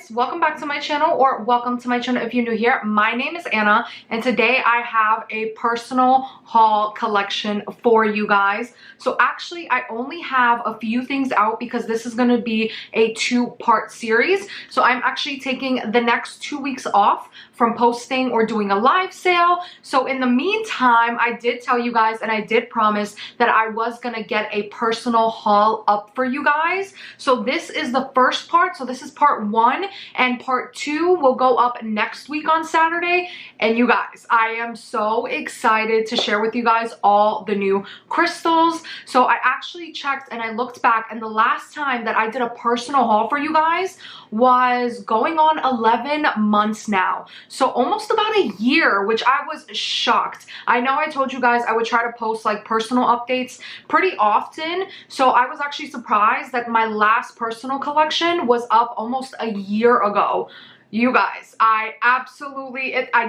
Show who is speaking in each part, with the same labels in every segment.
Speaker 1: guys, welcome back to my channel, or welcome to my channel if you're new here. My name is Anna, and today I have a personal haul collection for you guys. So actually I only have a few things out because this is going to be a two-part series. So I'm actually taking the next 2 weeks off from posting or doing a live sale. So in the meantime, I did tell you guys and I did promise that I was gonna get a personal haul up for you guys. So this is the first part. So this is part 1, and part 2 will go up next week on Saturday. And you guys, I am so excited to share with you guys all the new crystals. So I actually checked and I looked back, and the last time that I did a personal haul for you guys was going on 11 months now. So almost about a year, which I was shocked. I know I told you guys I would try to post like personal updates pretty often. So I was actually surprised that my last personal collection was up almost a year ago. You guys, I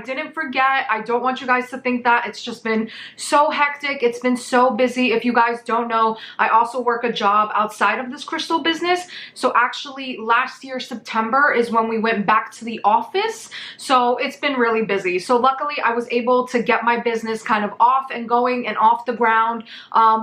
Speaker 1: didn't forget. I don't want you guys to think that. It's just been so hectic. It's been so busy. If you guys don't know, I also work a job outside of this crystal business. So actually last year, September is when we went back to the office. So it's been really busy. So luckily I was able to get my business kind of off and going and off the ground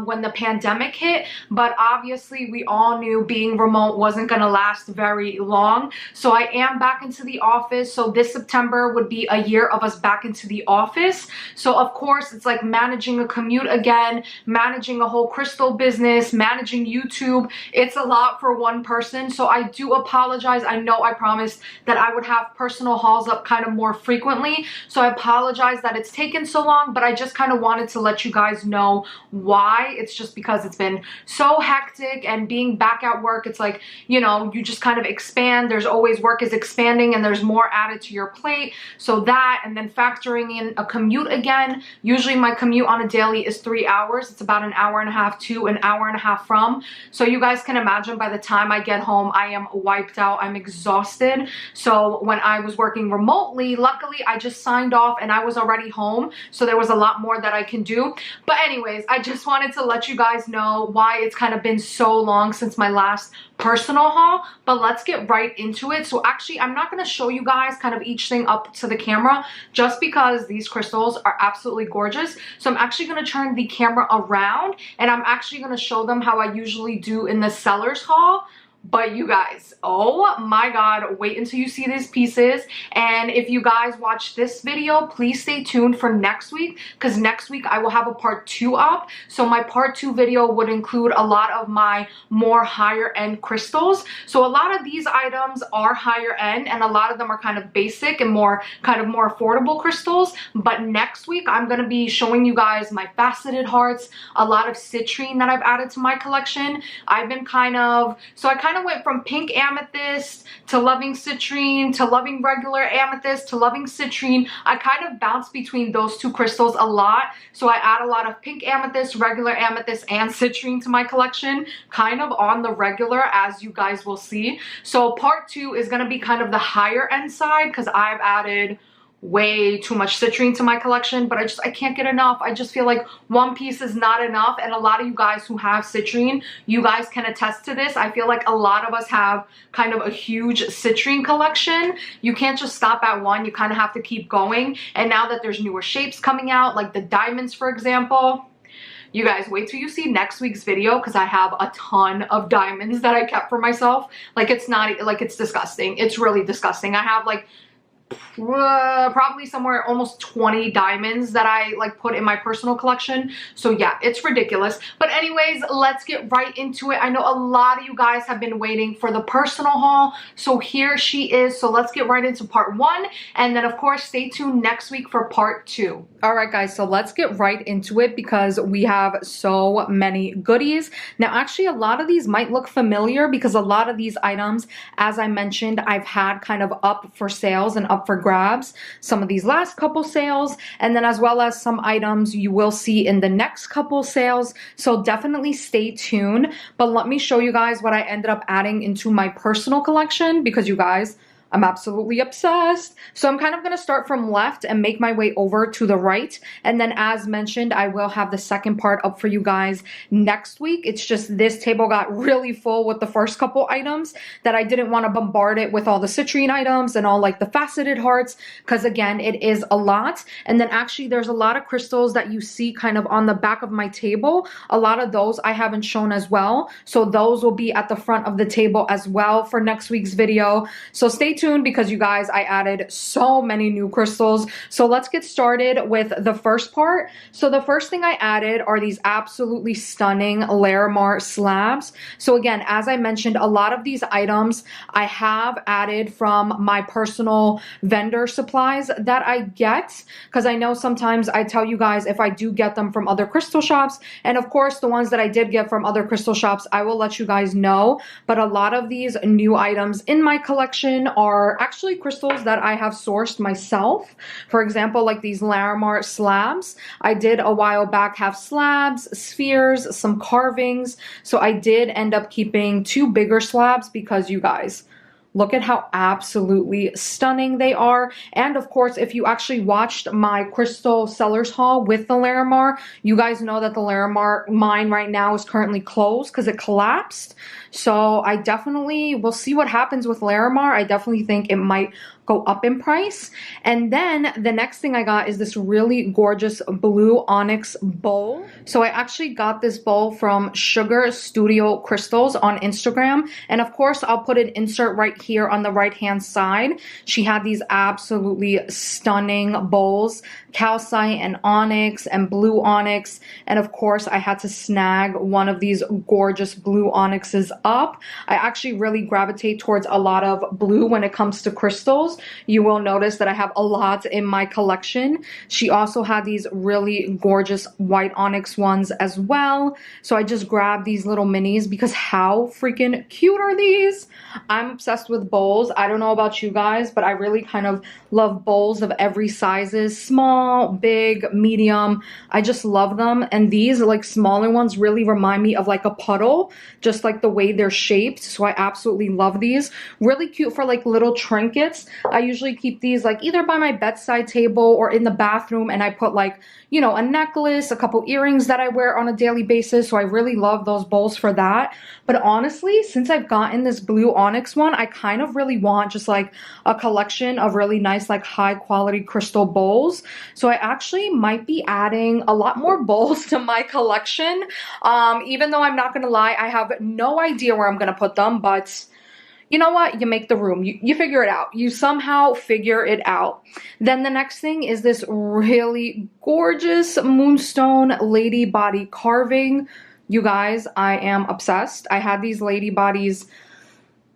Speaker 1: when the pandemic hit. But obviously we all knew being remote wasn't gonna last very long. So I am back into the office. So this September would be a year of us back into the office. So of course it's like managing a commute again, managing a whole crystal business, managing YouTube. It's a lot for one person. So I do apologize. I know I promised that I would have personal hauls up kind of more frequently. So I apologize that it's taken so long, but I just kind of wanted to let you guys know why. It's just because it's been so hectic, and being back at work, it's like, you know, you just kind of expand. There's always work is expanding and there's more added to your plate. So that, and then factoring in a commute again. Usually my commute on a daily is 3 hours. It's about an hour and a half to an hour and a half from. So you guys can imagine by the time I get home, I am wiped out. I'm exhausted. So when I was working remotely, luckily I just signed off and I was already home. So there was a lot more that I can do. But anyways, I just wanted to let you guys know why it's kind of been so long since my last personal haul. But let's get right into it. So actually I'm not going to show you guys kind of each thing up to the camera just because these crystals are absolutely gorgeous. So I'm actually going to turn the camera around and I'm actually going to show them how I usually do in the seller's haul. But you guys, oh my god, wait until you see these pieces. And if you guys watch this video, please stay tuned for next week, because next week I will have a part 2 up. So my part 2 video would include a lot of my more higher end crystals. So a lot of these items are higher end and a lot of them are kind of basic and more affordable crystals. But next week I'm going to be showing you guys my faceted hearts, a lot of citrine that I've added to my collection. I kind of went from pink amethyst to loving citrine to loving regular amethyst to loving citrine. I kind of bounce between those two crystals a lot. So I add a lot of pink amethyst, regular amethyst, and citrine to my collection, kind of on the regular, as you guys will see. So part 2 is going to be kind of the higher end side because I've added way too much citrine to my collection, but I can't get enough. I just feel like one piece is not enough. And a lot of you guys who have citrine, you guys can attest to this. I feel like a lot of us have kind of a huge citrine collection. You can't just stop at one. You kind of have to keep going. And now that there's newer shapes coming out, like the diamonds, for example, you guys wait till you see next week's video because I have a ton of diamonds that I kept for myself. Like it's disgusting. It's really disgusting. I have like probably somewhere almost 20 diamonds that I like put in my personal collection. So yeah, it's ridiculous. But anyways, let's get right into it. I know a lot of you guys have been waiting for the personal haul, so here she is. So let's get right into part 1, and then of course stay tuned next week for part 2. All right guys, so let's get right into it because we have so many goodies. Now actually a lot of these might look familiar because a lot of these items, as I mentioned, I've had kind of up for sales and up for grabs some of these last couple sales, and then as well as some items you will see in the next couple sales. So definitely stay tuned. But let me show you guys what I ended up adding into my personal collection, because you guys, I'm absolutely obsessed. So I'm kind of going to start from left and make my way over to the right. And then as mentioned, I will have the second part up for you guys next week. It's just this table got really full with the first couple items that I didn't want to bombard it with all the citrine items and all like the faceted hearts, because again, it is a lot. And then actually there's a lot of crystals that you see kind of on the back of my table. A lot of those I haven't shown as well. So those will be at the front of the table as well for next week's video. So stay tuned because you guys, I added so many new crystals. So let's get started with the first part. So the first thing I added are these absolutely stunning Larimar slabs. So again, as I mentioned, a lot of these items I have added from my personal vendor supplies that I get, because I know sometimes I tell you guys if I do get them from other crystal shops, and of course the ones that I did get from other crystal shops I will let you guys know. But a lot of these new items in my collection are actually crystals that I have sourced myself. For example, like these Larimar slabs. I did a while back have slabs, spheres, some carvings. So I did end up keeping 2 bigger slabs because you guys, look at how absolutely stunning they are. And of course, if you actually watched my crystal sellers haul with the Larimar, you guys know that the Larimar mine right now is currently closed because it collapsed. So I definitely will see what happens with Larimar. I definitely think it might go up in price. And then the next thing I got is this really gorgeous blue onyx bowl. So I actually got this bowl from Sugar Studio Crystals on Instagram. And of course, I'll put an insert right here on the right hand side. She had these absolutely stunning bowls, calcite and onyx and blue onyx. And of course, I had to snag one of these gorgeous blue onyxes up. I actually really gravitate towards a lot of blue when it comes to crystals. You will notice that I have a lot in my collection. She also had these really gorgeous white onyx ones as well. So I just grabbed these little minis because how freaking cute are these? I'm obsessed with bowls. I don't know about you guys, but I really kind of love bowls of every sizes, small, big, medium. I just love them. And these like smaller ones really remind me of like a puddle, just like the way they're shaped. So I absolutely love these. Really cute for like little trinkets. I usually keep these like either by my bedside table or in the bathroom, and I put like, you know, a necklace, a couple earrings that I wear on a daily basis. So I really love those bowls for that. But honestly, since I've gotten this blue onyx one, I kind of really want just like a collection of really nice, like high quality crystal bowls. So I actually might be adding a lot more bowls to my collection. Even though I'm not going to lie, I have no idea where I'm going to put them, but you know what? You make the room. You figure it out. You somehow figure it out. Then the next thing is this really gorgeous moonstone lady body carving. You guys, I am obsessed. I had these lady bodies,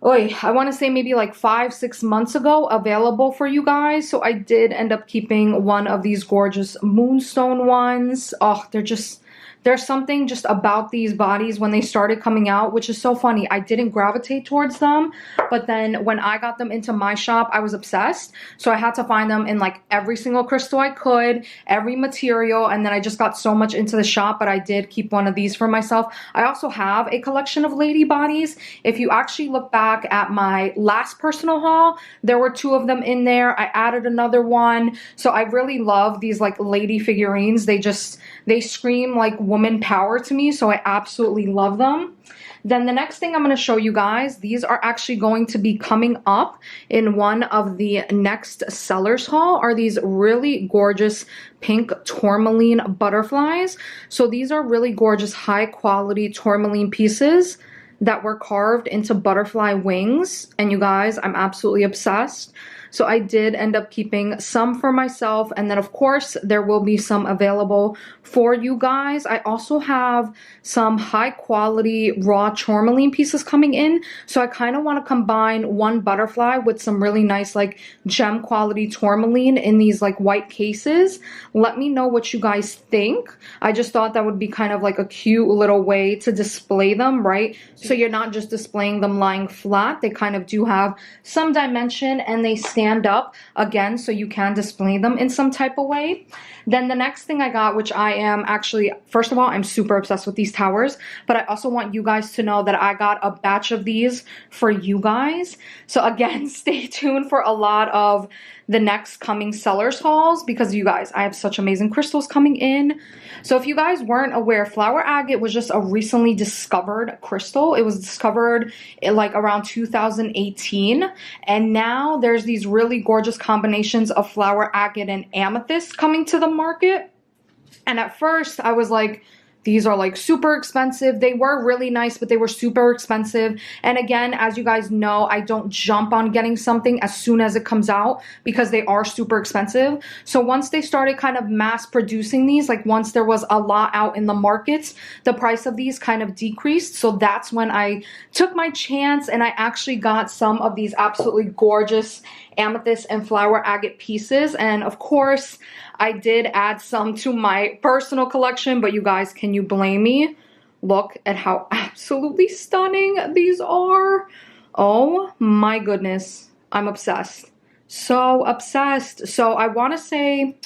Speaker 1: I want to say maybe like 5-6 months ago available for you guys. So I did end up keeping one of these gorgeous moonstone ones. Oh, there's something just about these bodies when they started coming out, which is so funny. I didn't gravitate towards them, but then when I got them into my shop, I was obsessed. So I had to find them in like every single crystal I could, every material, and then I just got so much into the shop, but I did keep one of these for myself. I also have a collection of lady bodies. If you actually look back at my last personal haul, there were 2 of them in there. I added another one. So I really love these like lady figurines. They scream like woman power to me, so I absolutely love them. Then the next thing I'm going to show you guys, these are actually going to be coming up in one of the next sellers haul, are these really gorgeous pink tourmaline butterflies. So these are really gorgeous high quality tourmaline pieces that were carved into butterfly wings, and you guys, I'm absolutely obsessed. So I did end up keeping some for myself, and then of course there will be some available for you guys. I also have some high quality raw tourmaline pieces coming in, so I kind of want to combine one butterfly with some really nice like gem quality tourmaline in these like white cases. Let me know what you guys think. I just thought that would be kind of like a cute little way to display them, right? So you're not just displaying them lying flat. They kind of do have some dimension and they stand stand up again, so you can display them in some type of way. Then the next thing I got, which I am actually, first of all, I'm super obsessed with these towers, but I also want you guys to know that I got a batch of these for you guys. So again, stay tuned for a lot of the next coming sellers hauls, because you guys, I have such amazing crystals coming in. So if you guys weren't aware, flower agate was just a recently discovered crystal. It was discovered in like around 2018, and now there's these really gorgeous combinations of flower agate and amethyst coming to the market. And at first I was like, these are like super expensive. They were really nice, but they were super expensive. And again, as you guys know, I don't jump on getting something as soon as it comes out because they are super expensive. So once they started kind of mass producing these, like once there was a lot out in the markets, the price of these kind of decreased. So that's when I took my chance and I actually got some of these absolutely gorgeous amethyst and flower agate pieces. And of course, I did add some to my personal collection, but you guys, can you blame me? Look at how absolutely stunning these are. Oh my goodness, I'm obsessed. So obsessed. So I want to say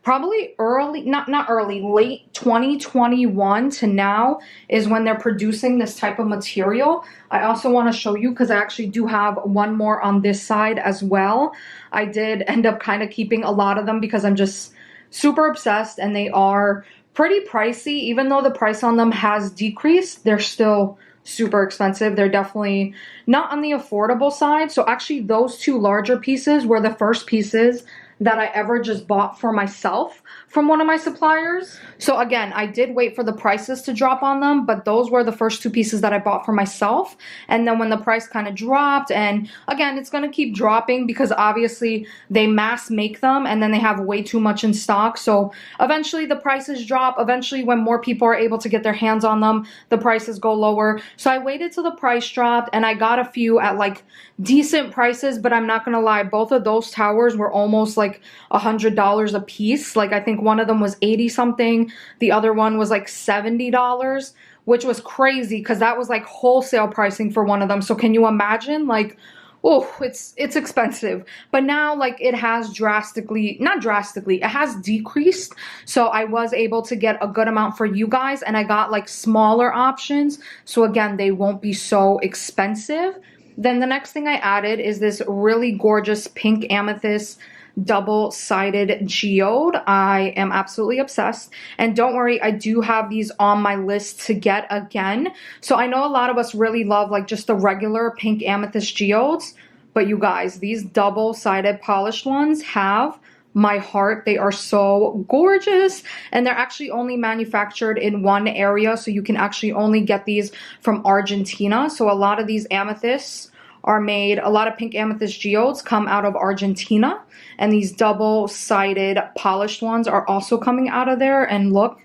Speaker 1: probably early, not early, late 2021 to now is when they're producing this type of material. I also want to show you, because I actually do have one more on this side as well. I did end up kind of keeping a lot of them because I'm just super obsessed, and they are pretty pricey. Even though the price on them has decreased, they're still super expensive. They're definitely not on the affordable side. So actually those two larger pieces were the first pieces that I ever just bought for myself from one of my suppliers. So again, I did wait for the prices to drop on them, but those were the first two pieces that I bought for myself. And then when the price kind of dropped, and again, it's going to keep dropping because obviously they mass make them and then they have way too much in stock. So eventually the prices drop. Eventually when more people are able to get their hands on them, the prices go lower. So I waited till the price dropped and I got a few at like decent prices, but I'm not going to lie, both of those towers were almost like $100 a piece. Like I think one of them was 80 something, the other one was like $70, which was crazy because that was like wholesale pricing for one of them. So can you imagine, like, oh, it's expensive. But now like it has drastically, not drastically, it has decreased. So I was able to get a good amount for you guys, and I got like smaller options, so again they won't be so expensive. Then the next thing I added is this really gorgeous pink amethyst double-sided geode. I am absolutely obsessed, and don't worry, I do have these on my list to get again. So I know a lot of us really love like just the regular pink amethyst geodes, but you guys, these double-sided polished ones have my heart. They are so gorgeous, and they're actually only manufactured in one area, so you can actually only get these from Argentina. So a lot of these amethysts are made, a lot of pink amethyst geodes come out of Argentina, and these double-sided polished ones are also coming out of there. And look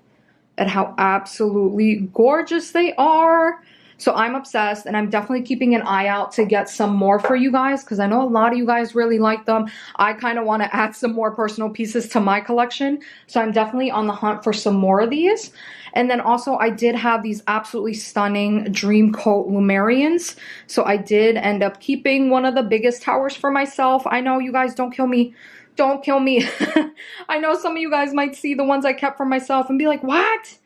Speaker 1: at how absolutely gorgeous they are. So I'm obsessed, and I'm definitely keeping an eye out to get some more for you guys because I know a lot of you guys really like them. I kind of want to add some more personal pieces to my collection, so I'm definitely on the hunt for some more of these. And then also I did have these absolutely stunning Dream Coat Lumerians, so I did end up keeping one of the biggest towers for myself. I know, you guys, don't kill me. Don't kill me. I know some of you guys might see the ones I kept for myself and be like, what?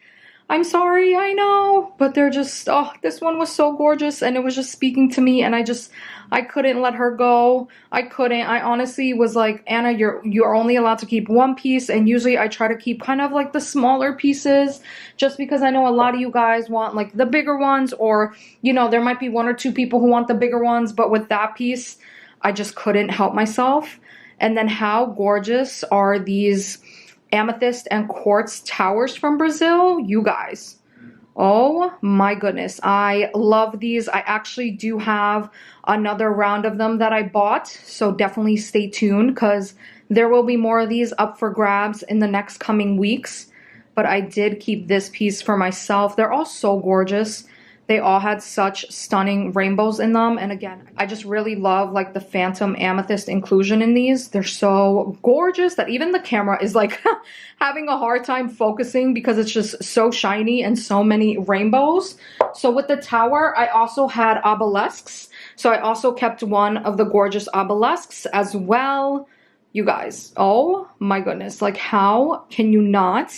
Speaker 1: I'm sorry, I know, but they're just, oh, this one was so gorgeous, and it was just speaking to me, and I couldn't let her go. I couldn't. I honestly was like, Anna, you're only allowed to keep one piece, and usually I try to keep kind of like the smaller pieces, just because I know a lot of you guys want like the bigger ones, or, you know, there might be one or two people who want the bigger ones, but with that piece, I just couldn't help myself. And then how gorgeous are these amethyst and quartz towers from Brazil, you guys. Oh my goodness, I love these. I actually do have another round of them that I bought, so definitely stay tuned because there will be more of these up for grabs in the next coming weeks. But I did keep this piece for myself. They're all so gorgeous. They all had such stunning rainbows in them. And again, I just really love like the phantom amethyst inclusion in these. They're so gorgeous that even the camera is like having a hard time focusing because it's just so shiny and so many rainbows. So with the tower, I also had obelisks. So I also kept one of the gorgeous obelisks as well. You guys, oh my goodness, like how can you not?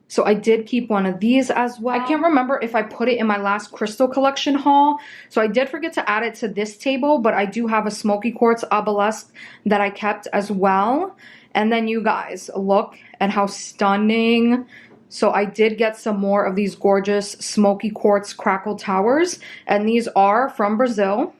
Speaker 1: So I did keep one of these as well. I can't remember if I put it in my last crystal collection haul. So I did forget to add it to this table, but I do have a smoky quartz obelisk that I kept as well. And then you guys, look at how stunning. So I did get some more of these gorgeous smoky quartz crackle towers. And these are from Brazil.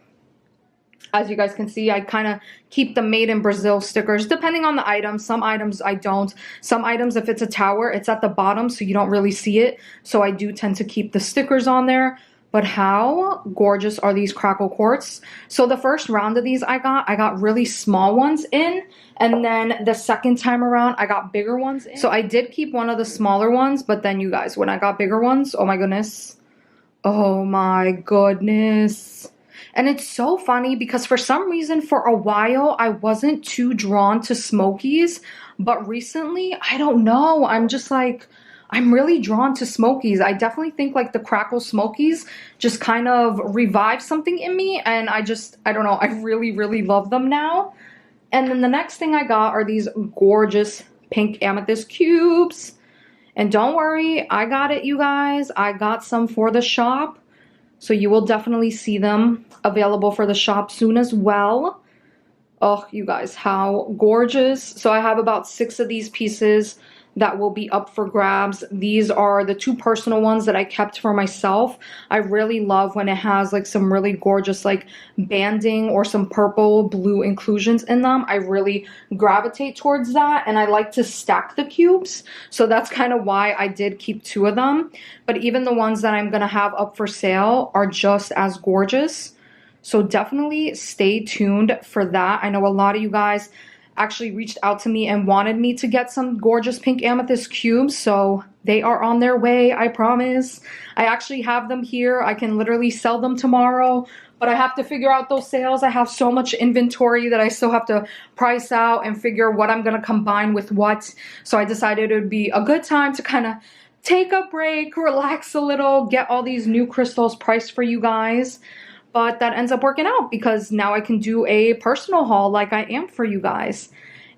Speaker 1: As you guys can see, I kind of keep the made in Brazil stickers depending on the item. Some items I don't. Some items, if it's a tower, it's at the bottom so you don't really see it. So I do tend to keep the stickers on there. But how gorgeous are these crackle quartz? So the first round of these I got really small ones in. And then the second time around, I got bigger ones in. So I did keep one of the smaller ones. But then you guys, when I got bigger ones, oh my goodness. Oh my goodness. And it's so funny because for some reason, for a while, I wasn't too drawn to smokies. But recently, I don't know. I'm just like, I'm really drawn to smokies. I definitely think like the crackle smokies just kind of revive something in me. And I don't know. I really, really love them now. And then the next thing I got are these gorgeous pink amethyst cubes. And don't worry, I got it, you guys. I got some for the shop. So you will definitely see them available for the shop soon as well. Oh, you guys, how gorgeous. So I have about 6 of these pieces that will be up for grabs. These are the 2 personal ones that I kept for myself. I really love when it has like some really gorgeous like banding or some purple blue inclusions in them. I really gravitate towards that, and I like to stack the cubes. So that's kind of why I did keep 2 of them. But even the ones that I'm gonna have up for sale are just as gorgeous. So definitely stay tuned for that. I know a lot of you guys actually reached out to me and wanted me to get some gorgeous pink amethyst cubes, so they are on their way, I promise. I actually have them here. I can literally sell them tomorrow, but I have to figure out those sales. I have so much inventory that I still have to price out and figure what I'm gonna combine with what. So I decided it would be a good time to kind of take a break, relax a little, get all these new crystals priced for you guys. But that ends up working out because now I can do a personal haul like I am for you guys.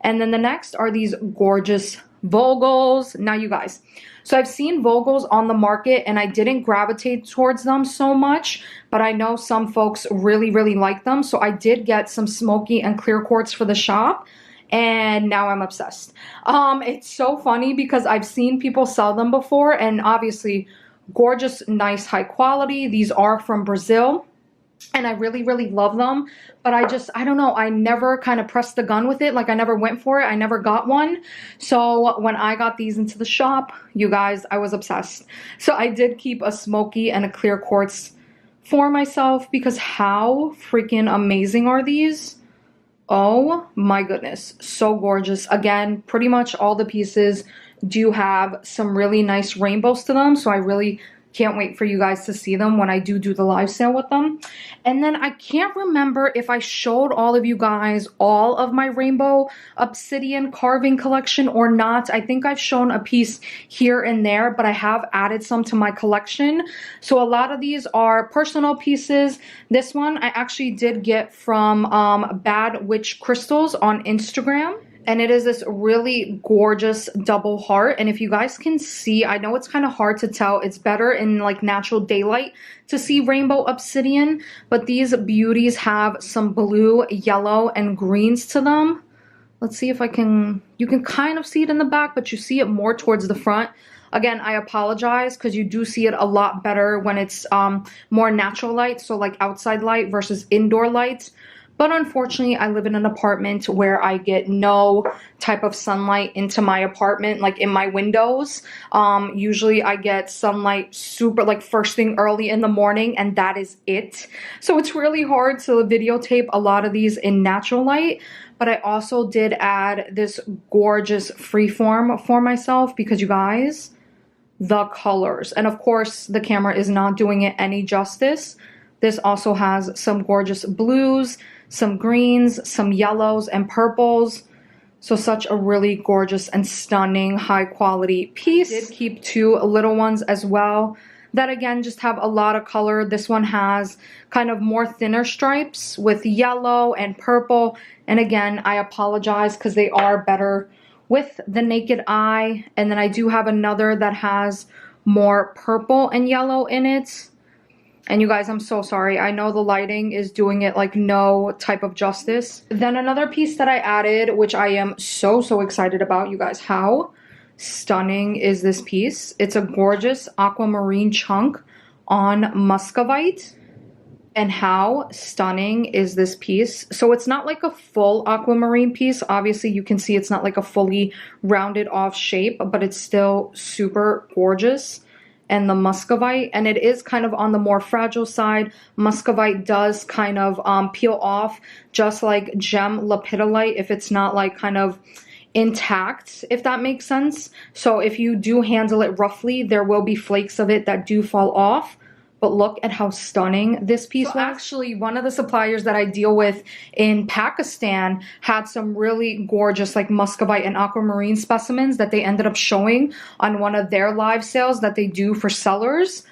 Speaker 1: And then the next are these gorgeous Vogels. Now you guys, so I've seen Vogels on the market and I didn't gravitate towards them so much, but I know some folks really, really like them. So I did get some smoky and clear quartz for the shop. And now I'm obsessed. It's so funny because I've seen people sell them before, and obviously gorgeous, nice, high quality. These are from Brazil. And I really, really love them. But I don't know. I never kind of pressed the gun with it. Like I never went for it. I never got one. So when I got these into the shop, you guys, I was obsessed. So I did keep a smoky and a clear quartz for myself because how freaking amazing are these? Oh my goodness. So gorgeous. Again, pretty much all the pieces do have some really nice rainbows to them. So I really can't wait for you guys to see them when I do the live sale with them. And then I can't remember if I showed all of you guys all of my rainbow obsidian carving collection or not. I think I've shown a piece here and there, but I have added some to my collection. So a lot of these are personal pieces. This one I actually did get from Bad Witch Crystals on Instagram. And it is this really gorgeous double heart. And if you guys can see, I know it's kind of hard to tell. It's better in like natural daylight to see rainbow obsidian. But these beauties have some blue, yellow, and greens to them. Let's see if I can, you can kind of see it in the back, but you see it more towards the front. Again, I apologize because you do see it a lot better when it's more natural light. So like outside light versus indoor light. But unfortunately, I live in an apartment where I get no type of sunlight into my apartment, like in my windows. Usually I get sunlight super like first thing early in the morning, and that is it. So it's really hard to videotape a lot of these in natural light. But I also did add this gorgeous freeform for myself because you guys, the colors. And of course, the camera is not doing it any justice. This also has some gorgeous blues, some greens, some yellows and purples. So such a really gorgeous and stunning high quality piece. I did keep 2 little ones as well. that again just have a lot of color. This one has kind of more thinner stripes with yellow and purple. And again, I apologize because they are better with the naked eye. And then I do have another that has more purple and yellow in it. And you guys, I'm so sorry. I know the lighting is doing it like no type of justice. Then another piece that I added, which I am so excited about, you guys. How stunning is this piece? It's a gorgeous aquamarine chunk on muscovite. And how stunning is this piece? So it's not like a full aquamarine piece. Obviously, you can see it's not like a fully rounded off shape, but it's still super gorgeous. And the muscovite, and it is kind of on the more fragile side. Muscovite does kind of peel off just like gem lepidolite if it's not like kind of intact, if that makes sense. So if you do handle it roughly, there will be flakes of it that do fall off. But look at how stunning this piece was. Actually, one of the suppliers that I deal with in Pakistan had some really gorgeous like muscovite and aquamarine specimens that they ended up showing on one of their live sales that they do for sellers.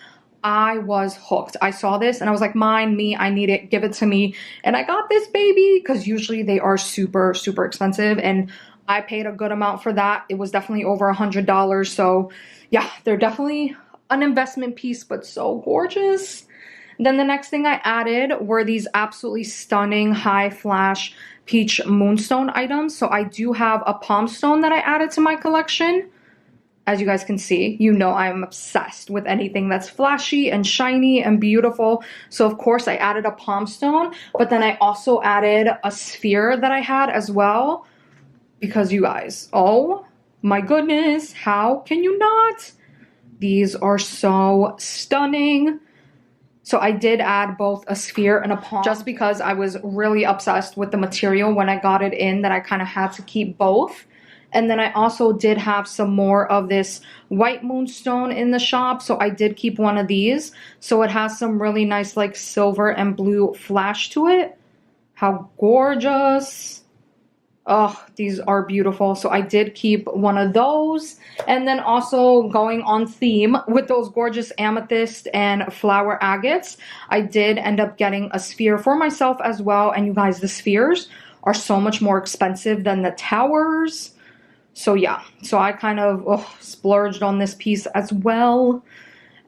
Speaker 1: I was hooked. I saw this and I was like, mine, me, I need it, give it to me. And I got this baby because usually they are super expensive, and I paid a good amount for that. It was definitely over $100. So yeah, they're definitely an investment piece, but so gorgeous. Then the next thing I added were these absolutely stunning high flash peach moonstone items. So I do have a palm stone that I added to my collection. As you guys can see, you know I'm obsessed with anything that's flashy and shiny and beautiful. So of course I added a palm stone, but then I also added a sphere that I had as well. Because you guys, oh my goodness, how can you not? These are so stunning. So I did add both a sphere and a palm just because I was really obsessed with the material when I got it in, that I kind of had to keep both. And then I also did have some more of this white moonstone in the shop. So I did keep one of these. So it has some really nice like silver and blue flash to it. How gorgeous. Oh, these are beautiful. So I did keep one of those. And then also going on theme with those gorgeous amethyst and flower agates, I did end up getting a sphere for myself as well. And you guys, the spheres are so much more expensive than the towers. So yeah, so I kind of splurged on this piece as well.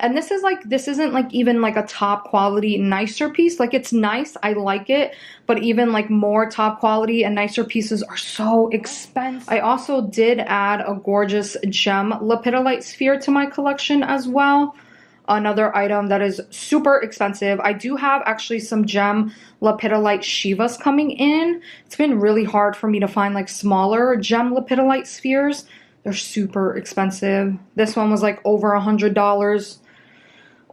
Speaker 1: And this isn't like even like a top quality nicer piece. Like it's nice, I like it, but even like more top quality and nicer pieces are so expensive. I also did add a gorgeous gem lepidolite sphere to my collection as well. Another item that is super expensive. I do have actually some gem lepidolite shivas coming in. It's been really hard for me to find like smaller gem lepidolite spheres. They're super expensive. This one was like over $100.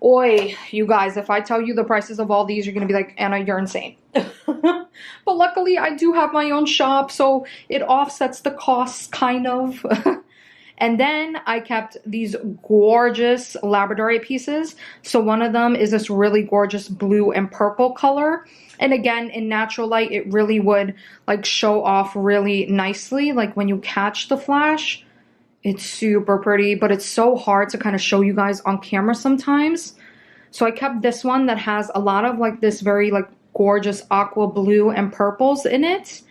Speaker 1: Oi, you guys, if I tell you the prices of all these, you're going to be like, Anna, you're insane. But luckily, I do have my own shop, so it offsets the costs, kind of. And then I kept these gorgeous labradorite pieces. So one of them is this really gorgeous blue and purple color. And again, in natural light, it really would like show off really nicely. Like when you catch the flash, it's super pretty, but it's so hard to kind of show you guys on camera sometimes. So I kept this one that has a lot of like this very like gorgeous aqua blue and purples in it.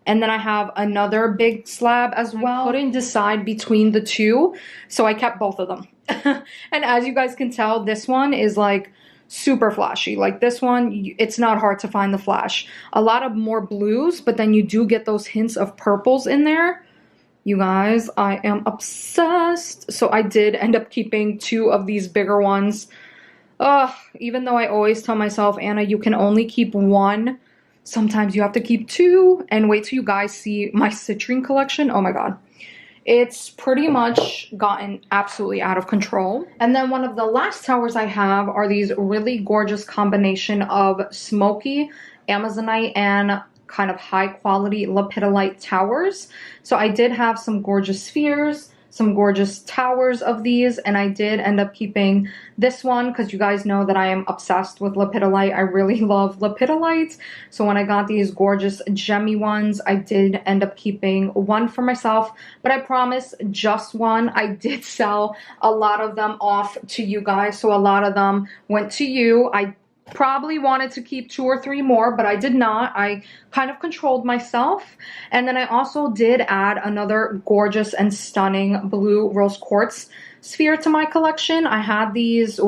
Speaker 1: And then I have another big slab as well. I couldn't decide between the two, so I kept both of them. And as you guys can tell, this one is like super flashy. Like this one, it's not hard to find the flash. A lot of more blues, but then you do get those hints of purples in there. You guys, I am obsessed. So I did end up keeping two of these bigger ones. Even though I always tell myself, Anna, you can only keep one. Sometimes you have to keep two. And wait till you guys see my citrine collection. Oh my god. It's pretty much gotten absolutely out of control. And then one of the last towers I have are these really gorgeous combination of smoky amazonite and kind of high quality lepidolite towers. So I did have some gorgeous spheres, some gorgeous towers of these, and I did end up keeping this one because you guys know that I am obsessed with lepidolite. I really love lepidolite. So when I got these gorgeous gemmy ones, I did end up keeping one for myself, but I promise just one. I did sell a lot of them off to you guys, so a lot of them went to you. I probably wanted to keep 2 or 3 more, but I did not. I kind of controlled myself. And then I also did add another gorgeous and stunning blue rose quartz sphere to my collection. I had these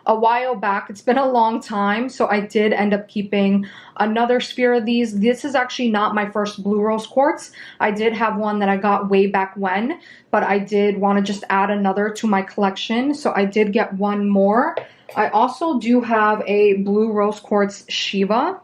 Speaker 1: a while back. It's been a long time, so I did end up keeping another sphere of these. This is actually not my first blue rose quartz. I did have one that I got way back when, but I did want to just add another to my collection, so I did get one more. I also do have a blue rose quartz Shiva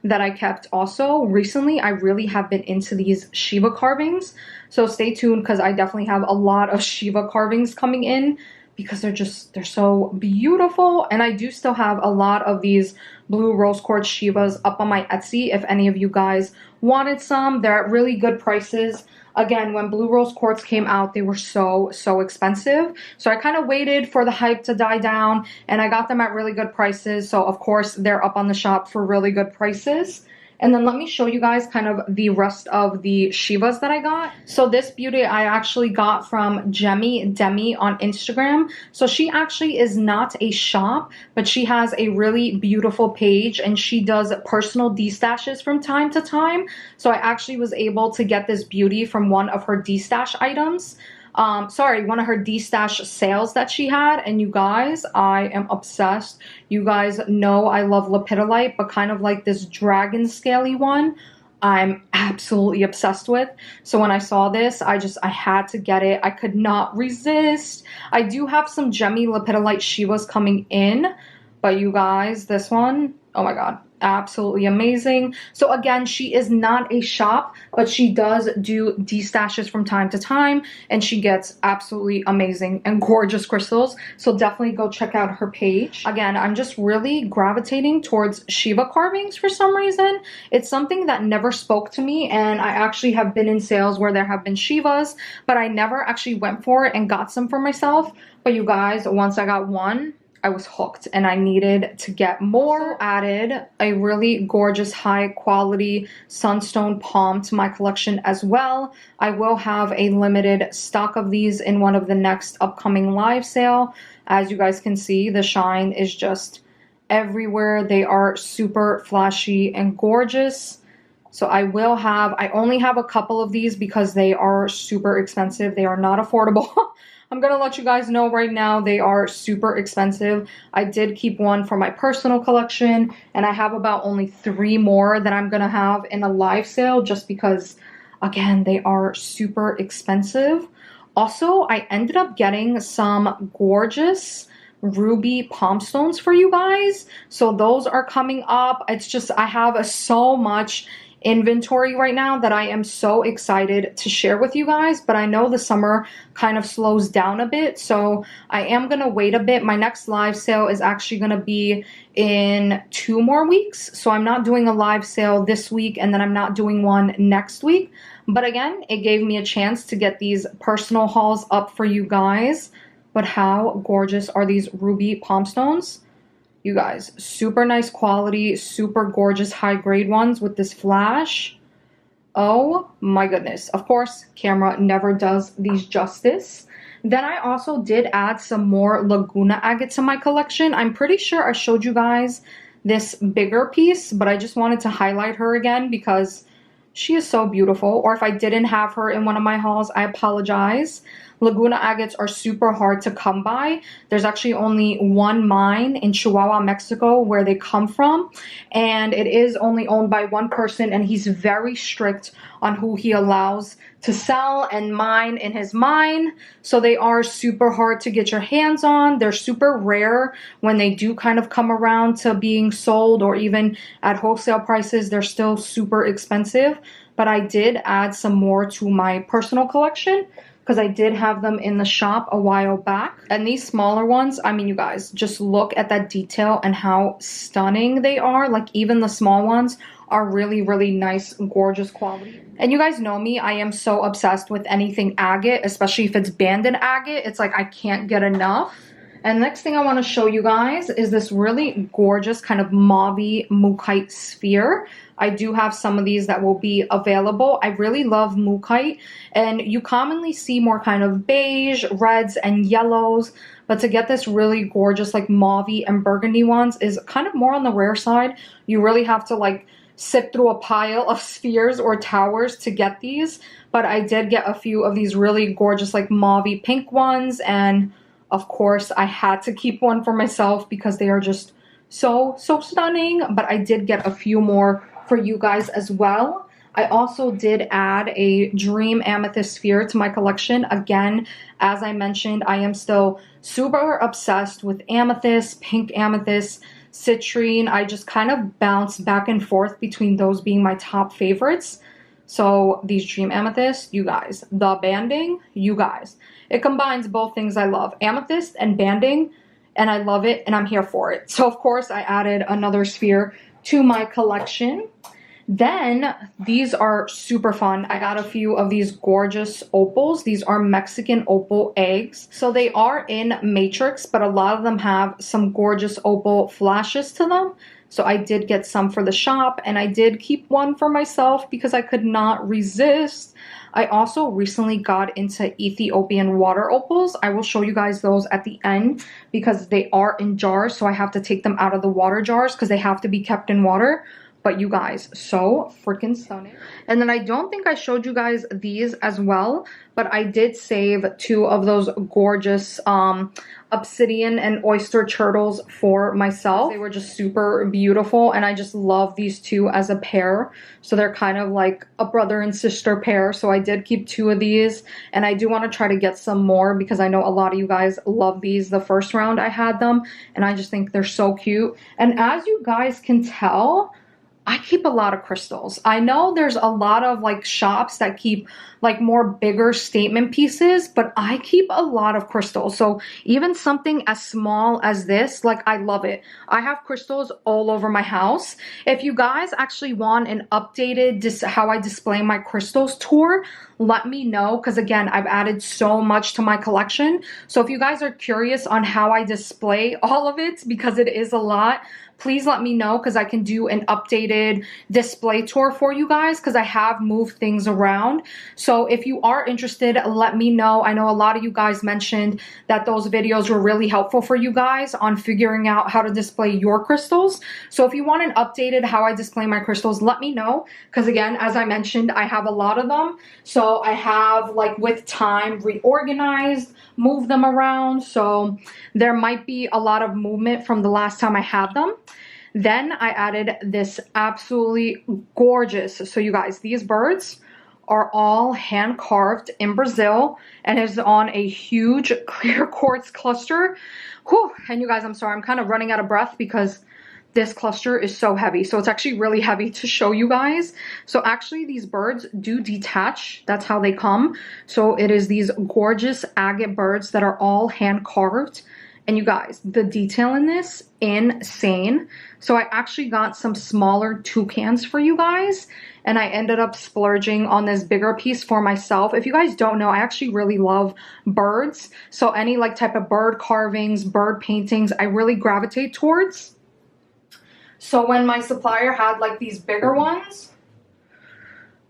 Speaker 1: that I kept also. Recently, I really have been into these Shiva carvings. So stay tuned because I definitely have a lot of Shiva carvings coming in because they're so beautiful. And I do still have a lot of these blue rose quartz Shivas up on my Etsy if any of you guys wanted some. They're at really good prices. Again, when blue rose quartz came out, they were so expensive. So I kind of waited for the hype to die down, and I got them at really good prices. So of course, they're up on the shop for really good prices. And then let me show you guys kind of the rest of the Shivas that I got. So this beauty I actually got from Jemmy Demi on Instagram. So she actually is not a shop, but she has a really beautiful page and she does personal destashes from time to time. So I actually was able to get this beauty from one of her destash items. One of her destash sales that she had. And you guys, I am obsessed. You guys know I love lepidolite, but kind of like this dragon scaly one, I'm absolutely obsessed with. So when I saw this, I had to get it. I could not resist. I do have some gemmy lepidolite Shivas coming in, but you guys, this one, oh my god, absolutely amazing. So again, she is not a shop, but she does do destashes from time to time, and she gets absolutely amazing and gorgeous crystals. So definitely go check out her page. Again, I'm just really gravitating towards Shiva carvings for some reason. It's something that never spoke to me, and I actually have been in sales where there have been Shivas, but I never actually went for it and got some for myself. But you guys, once I got one, I was hooked and I needed to get more. Also added a really gorgeous high quality sunstone palm to my collection as well. I will have a limited stock of these in one of the next upcoming live sale. As you guys can see, the shine is just everywhere. They are super flashy and gorgeous. So I only have a couple of these because they are super expensive. They are not affordable. I'm gonna let you guys know right now, they are super expensive. I did keep one for my personal collection, and I have about only 3 more that I'm gonna have in a live sale just because, again, they are super expensive. Also, I ended up getting some gorgeous ruby palm stones for you guys. So those are coming up. It's just, I have so much inventory right now that I am so excited to share with you guys, but I know the summer kind of slows down a bit, so I am gonna wait a bit. My next live sale is actually gonna be in 2 more weeks, so I'm not doing a live sale this week and then I'm not doing one next week. But again, it gave me a chance to get these personal hauls up for you guys. But how gorgeous are these ruby palm stones? You guys, super nice quality, super gorgeous high grade ones with this flash. Oh my goodness. Of course, camera never does these justice. Then I also did add some more Laguna agate to my collection. I'm pretty sure I showed you guys this bigger piece, but I just wanted to highlight her again because she is so beautiful. Or if I didn't have her in one of my hauls, I apologize. Laguna agates are super hard to come by. There's actually only one mine in Chihuahua, Mexico, where they come from, and it is only owned by one person, and he's very strict on who he allows to sell and mine in his mine. So they are super hard to get your hands on. They're super rare when they do kind of come around to being sold, or even at wholesale prices, they're still super expensive. But I did add some more to my personal collection because I did have them in the shop a while back. And these smaller ones, I mean, you guys, just look at that detail and how stunning they are. Like, even the small ones are really, really nice, gorgeous quality. And you guys know me, I am so obsessed with anything agate, especially if it's banded agate. It's like I can't get enough. And next thing I want to show you guys is this really gorgeous kind of mauve-y mookaite sphere. I do have some of these that will be available. I really love mookaite, and you commonly see more kind of beige, reds, and yellows. But to get this really gorgeous like mauve-y and burgundy ones is kind of more on the rare side. You really have to like sift through a pile of spheres or towers to get these. But I did get a few of these really gorgeous like mauve-y pink ones, and of course, I had to keep one for myself because they are just so stunning. But I did get a few more for you guys as well. I also did add a dream amethyst sphere to my collection. Again, as I mentioned, I am still super obsessed with amethyst, pink amethyst, citrine. I just kind of bounce back and forth between those being my top favorites. So these dream amethyst, you guys, the banding, you guys, it combines both things I love, amethyst and banding, and I love it and I'm here for it. So of course I added another sphere to my collection. Then these are super fun. I got a few of these gorgeous opals. These are Mexican opal eggs. So they are in matrix, but a lot of them have some gorgeous opal flashes to them. So I did get some for the shop, and I did keep one for myself because I could not resist. I also recently got into Ethiopian water opals. I will show you guys those at the end because they are in jars. So I have to take them out of the water jars because they have to be kept in water. But you guys, so freaking stunning. And then I don't think I showed you guys these as well, but I did save two of those gorgeous obsidian and oyster turtles for myself. They were just super beautiful, and I just love these two as a pair. So they're kind of like a brother and sister pair. So I did keep two of these, and I do want to try to get some more because I know a lot of you guys love these the first round I had them, and I just think they're so cute. And as you guys can tell, I keep a lot of crystals. I know there's a lot of like shops that keep like more bigger statement pieces, but I keep a lot of crystals. So even something as small as this, like I love it. I have crystals all over my house. If you guys actually want an updated how I display my crystals tour, let me know, because again, I've added so much to my collection. So if you guys are curious on how I display all of it, because it is a lot, please let me know because I can do an updated display tour for you guys because I have moved things around. So if you are interested, let me know. I know a lot of you guys mentioned that those videos were really helpful for you guys on figuring out how to display your crystals. So if you want an updated how I display my crystals, let me know because again, as I mentioned, I have a lot of them. So I have like with time reorganized, move them around. So there might be a lot of movement from the last time I had them. Then I added this absolutely gorgeous, so you guys, these birds are all hand carved in Brazil and is on a huge clear quartz cluster. Whew. And you guys, I'm sorry, I'm kind of running out of breath because this cluster is so heavy. So it's actually really heavy to show you guys. So actually these birds do detach. That's how they come. So it is these gorgeous agate birds that are all hand carved. And you guys, the detail in this, insane. So I actually got some smaller toucans for you guys, and I ended up splurging on this bigger piece for myself. If you guys don't know, I actually really love birds. So any like type of bird carvings, bird paintings, I really gravitate towards. So when my supplier had like these bigger ones,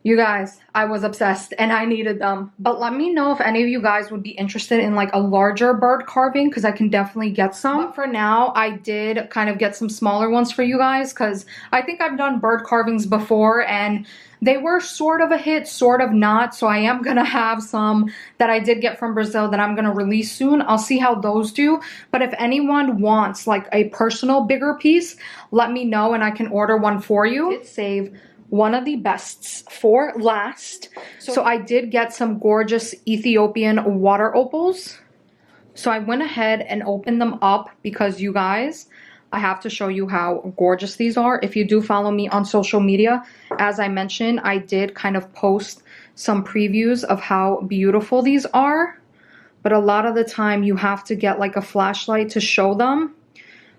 Speaker 1: you guys, I was obsessed and I needed them. But let me know if any of you guys would be interested in like a larger bird carving because I can definitely get some. But for now, I did kind of get some smaller ones for you guys because I think I've done bird carvings before and they were sort of a hit, sort of not. So I am going to have some that I did get from Brazil that I'm going to release soon. I'll see how those do. But if anyone wants like a personal bigger piece, let me know and I can order one for you. It save one of the bests for last. So I did get some gorgeous Ethiopian water opals. So I went ahead and opened them up because you guys, I have to show you how gorgeous these are. If you do follow me on social media, as I mentioned, I did kind of post some previews of how beautiful these are. But a lot of the time you have to get like a flashlight to show them.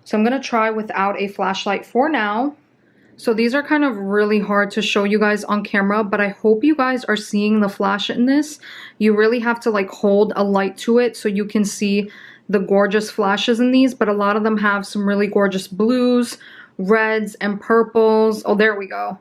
Speaker 1: So I'm going to try without a flashlight for now. So these are kind of really hard to show you guys on camera, but I hope you guys are seeing the flash in this. You really have to like hold a light to it so you can see the gorgeous flashes in these, but a lot of them have some really gorgeous blues, reds, and purples. Oh, there we go.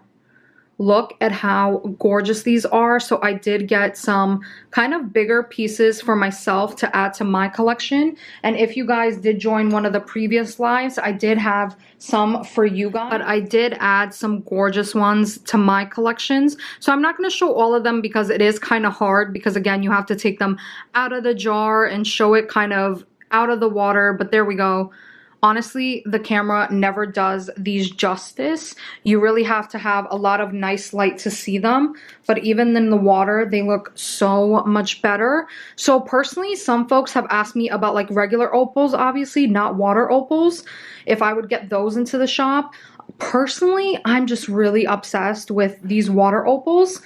Speaker 1: Look at how gorgeous these are. So I did get some kind of bigger pieces for myself to add to my collection. And if you guys did join one of the previous lives, I did have some for you guys. But I did add some gorgeous ones to my collections. So I'm not going to show all of them because it is kind of hard. Because again, you have to take them out of the jar and show it kind of out of the water. But there we go. Honestly, the camera never does these justice. You really have to have a lot of nice light to see them. But even in the water, they look so much better. So personally, some folks have asked me about like regular opals, obviously, not water opals, if I would get those into the shop. Personally, I'm just really obsessed with these water opals.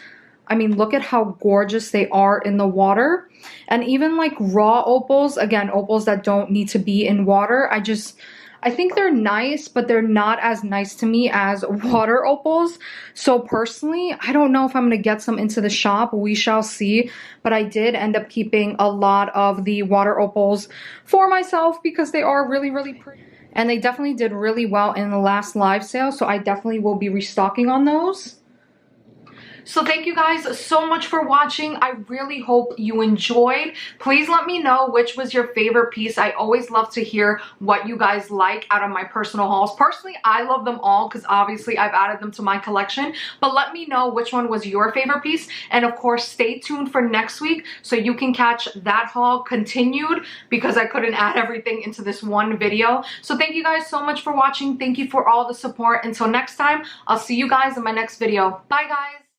Speaker 1: I mean, look at how gorgeous they are in the water. And even like raw opals, again, opals that don't need to be in water, I think they're nice, but they're not as nice to me as water opals. So personally, I don't know if I'm going to get some into the shop. We shall see. But I did end up keeping a lot of the water opals for myself because they are really, really pretty. And they definitely did really well in the last live sale. So I definitely will be restocking on those. So thank you guys so much for watching. I really hope you enjoyed. Please let me know which was your favorite piece. I always love to hear what you guys like out of my personal hauls. Personally, I love them all because obviously I've added them to my collection. But let me know which one was your favorite piece. And of course, stay tuned for next week so you can catch that haul continued because I couldn't add everything into this one video. So thank you guys so much for watching. Thank you for all the support. Until next time, I'll see you guys in my next video. Bye guys.